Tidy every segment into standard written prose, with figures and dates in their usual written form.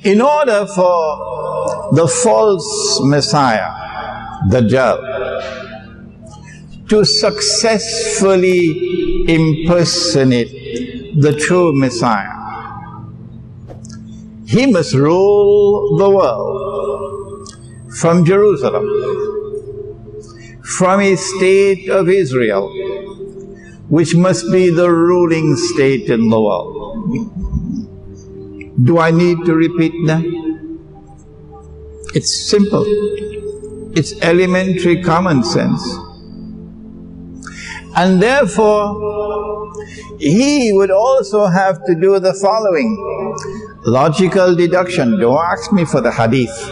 In order for the false Messiah, Dajjal, to successfully impersonate the true Messiah, he must rule the world from Jerusalem, from his state of Israel, which must be the ruling state in the world. Do I need to repeat that? It's simple. It's elementary common sense. And therefore, he would also have to do the following. Logical deduction. Don't ask me for the hadith.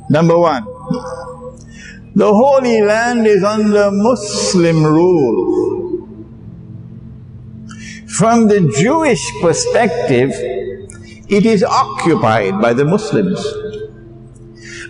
Number one, the Holy Land is under Muslim rule. From the Jewish perspective, it is occupied by the Muslims.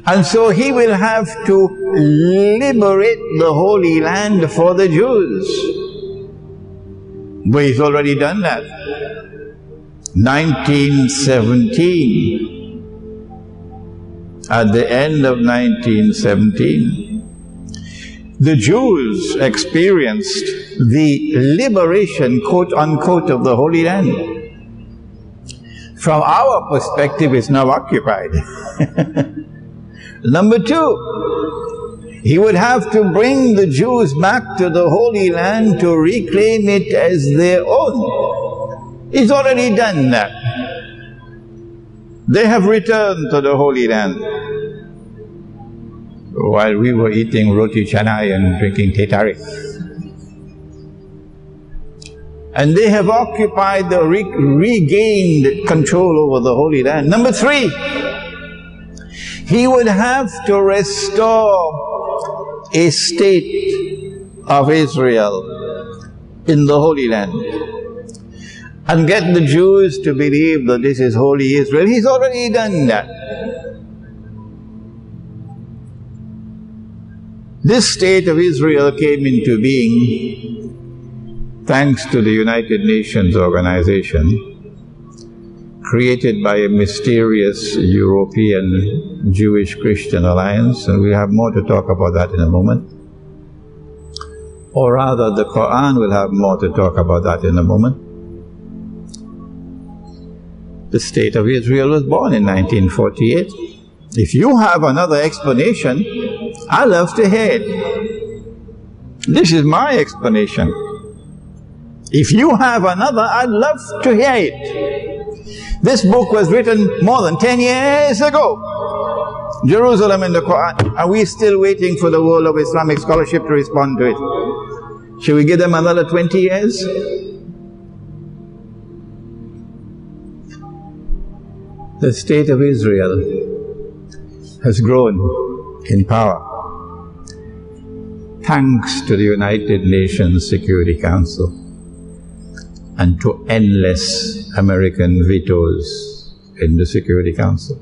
And so he will have to liberate the Holy Land for the Jews. But he's already done that. 1917. At the end of 1917, the Jews experienced the liberation, quote unquote, of the Holy Land. From our perspective, it's now occupied. Number two, he would have to bring the Jews back to the Holy Land to reclaim it as their own. He's already done that. They have returned to the Holy Land. While we were eating roti canai and drinking teh tarik. And they have occupied the regained control over the Holy Land. Number three, he would have to restore a state of Israel in the Holy Land and get the Jews to believe that this is Holy Israel. He's already done that. This state of Israel came into being thanks to the United Nations organization, created by a mysterious European Jewish-Christian alliance, and we'll have more to talk about that in a moment. Or rather, the Quran will have more to talk about that in a moment. The State of Israel was born in 1948. If you have another explanation, I love to hear it. This is my explanation. If you have another, I'd love to hear it. This book was written more than 10 years ago. Jerusalem in the Quran. Are we still waiting for the world of Islamic scholarship to respond to it? Should we give them another 20 years? The State of Israel has grown in power thanks to the United Nations Security Council and to endless American vetoes in the Security Council.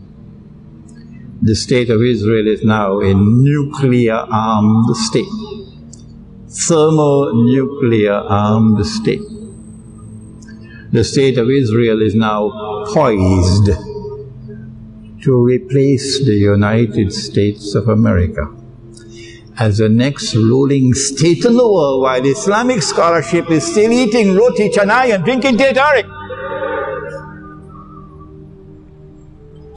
The State of Israel is now a nuclear-armed state, thermonuclear-armed state. The State of Israel is now poised to replace the United States of America as the next ruling state in the world, while Islamic scholarship is still eating roti canai and drinking teh tarik.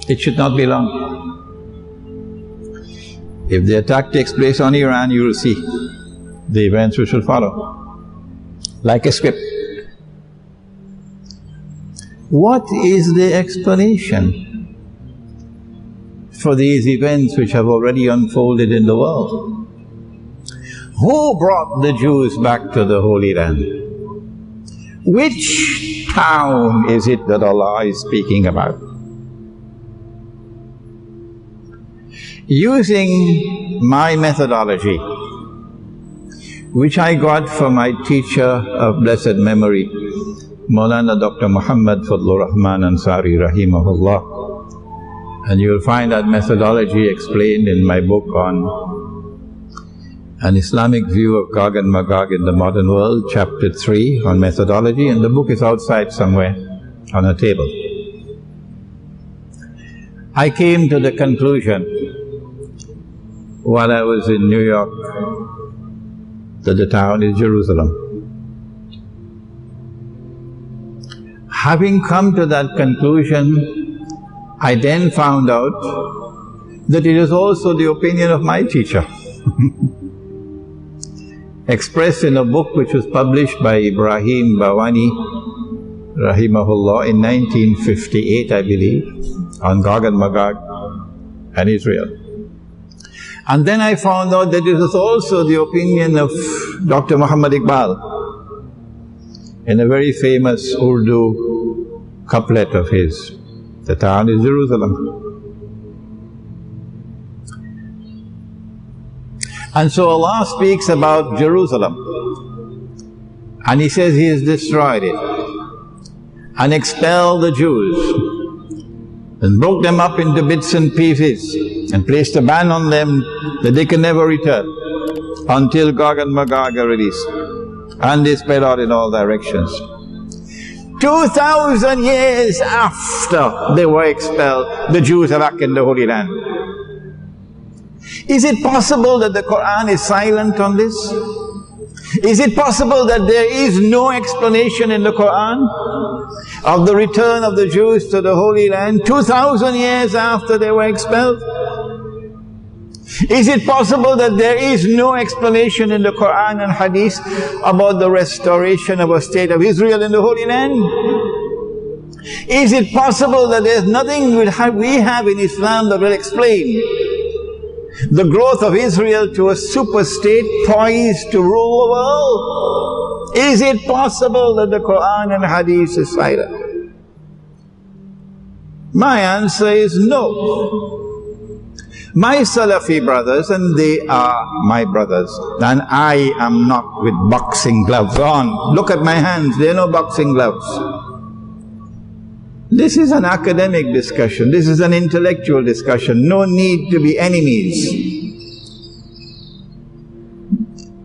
It should not be long. If the attack takes place on Iran, you will see the events which will follow, like a script. What is the explanation for these events which have already unfolded in the world? Who brought the Jews back to the Holy Land? Which town is it that Allah is speaking about? Using my methodology, which I got from my teacher of blessed memory, Maulana Dr. Muhammad Fadlur Rahman Ansari Rahimahullah, and you will find that methodology explained in my book on An Islamic View of Gog and Magog in the Modern World, Chapter 3 on methodology, and the book is outside somewhere on a table. I came to the conclusion while I was in New York that the town is Jerusalem. Having come to that conclusion, I then found out that it is also the opinion of my teacher, expressed in a book which was published by Ibrahim Bawani, rahimahullah, in 1958, I believe, on Gog and Magog and Israel. And then I found out that it was also the opinion of Dr. Muhammad Iqbal, in a very famous Urdu couplet of his, the town is Jerusalem. And so Allah speaks about Jerusalem, and He says He has destroyed it and expelled the Jews and broke them up into bits and pieces and placed a ban on them that they can never return until Gog and Magog are released. And they spread out in all directions. 2,000 years after they were expelled, the Jews are back in the Holy Land. Is it possible that the Quran is silent on this? Is it possible that there is no explanation in the Quran of the return of the Jews to the Holy Land 2,000 years after they were expelled? Is it possible that there is no explanation in the Quran and Hadith about the restoration of a state of Israel in the Holy Land? Is it possible that there is nothing we have in Islam that will explain the growth of Israel to a super state poised to rule the world? Is it possible that the Quran and Hadith is silent? My answer is no. My Salafi brothers, and they are my brothers, and I am not with boxing gloves on. Look at my hands, they are no boxing gloves. This is an academic discussion, this is an intellectual discussion, no need to be enemies.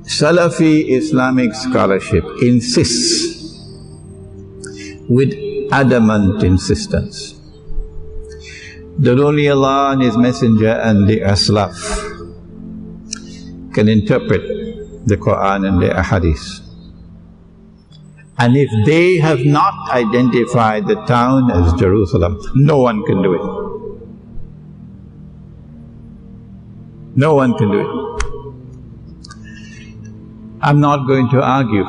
Salafi Islamic scholarship insists with adamant insistence that only Allah and His Messenger and the Aslaf can interpret the Quran and the Ahadith. And if they have not identified the town as Jerusalem, no one can do it. No one can do it. I'm not going to argue.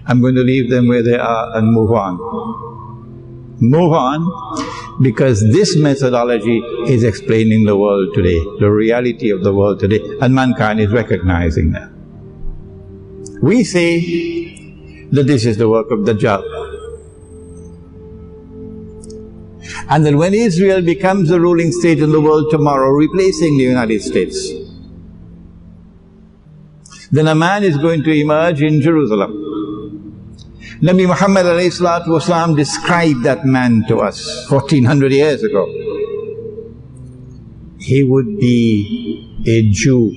I'm going to leave them where they are and move on. Move on, because this methodology is explaining the world today, the reality of the world today, and mankind is recognizing that. We say that this is the work of Dajjal, and that when Israel becomes the ruling state in the world tomorrow, replacing the United States, then a man is going to emerge in Jerusalem. Nabi Muhammad ﷺ described that man to us 1400 years ago. He would be a Jew,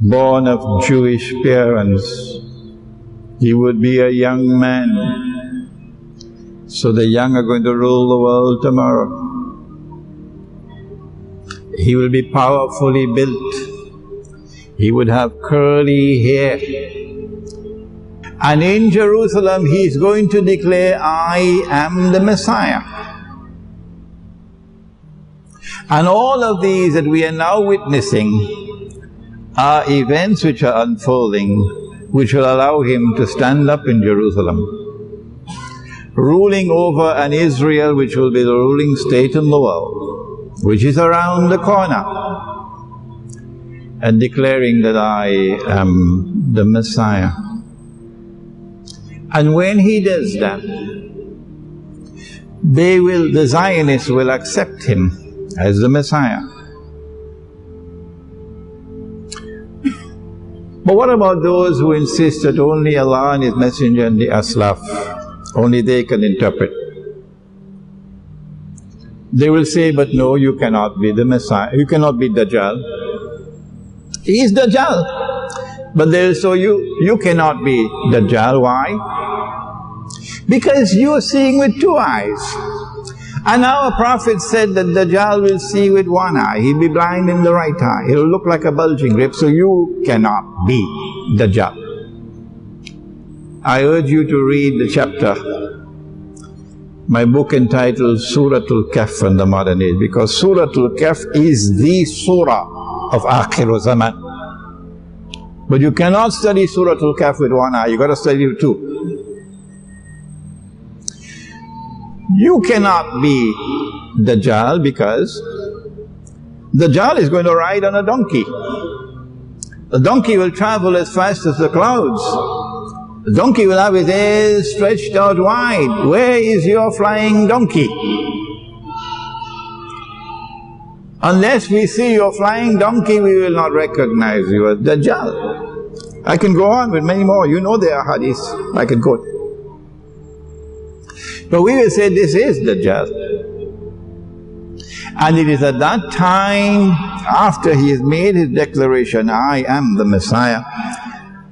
born of Jewish parents. He would be a young man. So the young are going to rule the world tomorrow. He will be powerfully built. He would have curly hair. And in Jerusalem he is going to declare, I am the Messiah. And all of these that we are now witnessing are events which are unfolding, which will allow him to stand up in Jerusalem, ruling over an Israel which will be the ruling state in the world, which is around the corner, and declaring that I am the Messiah. And when he does that, the Zionists will accept him as the Messiah. But what about those who insist that only Allah and His Messenger and the Aslaf, only they can interpret? They will say, but no, you cannot be the Messiah, you cannot be Dajjal. He is Dajjal. But they'll say, you cannot be Dajjal. Why? Because you are seeing with two eyes. And our Prophet said that Dajjal will see with one eye. He'll be blind in the right eye. He'll look like a bulging rib. So you cannot be Dajjal. I urge you to read the chapter, my book entitled Suratul Kahf and the Modern Age, because Suratul Kahf is the surah of Akhir Zaman. But you cannot study Suratul Kahf with one eye, you got to study with two. You cannot be Dajjal because Dajjal is going to ride on a donkey. The donkey will travel as fast as the clouds. The donkey will have his ears stretched out wide. Where is your flying donkey? Unless we see your flying donkey, we will not recognize you as Dajjal. I can go on with many more. You know there are hadiths I can quote. But we will say this is Dajjal. And it is at that time, after he has made his declaration, I am the Messiah,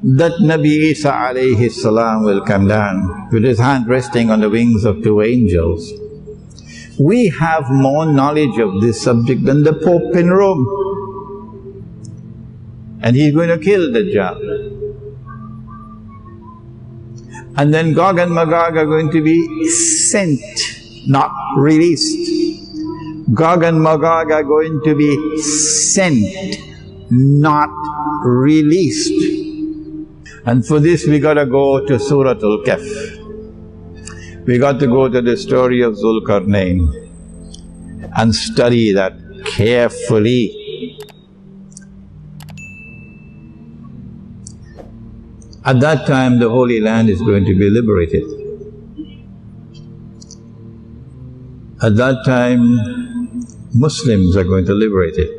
that Nabi Isa alayhi salam will come down with his hand resting on the wings of two angels. We have more knowledge of this subject than the Pope in Rome. And he's going to kill Dajjal. And then Gog and Magog are going to be sent, not released. Gog and Magog are going to be sent, not released. And for this we got to go to Suratul Kahf. We got to go to the story of Zulkarnain and study that carefully. At that time the Holy Land is going to be liberated. At that time Muslims are going to liberate it.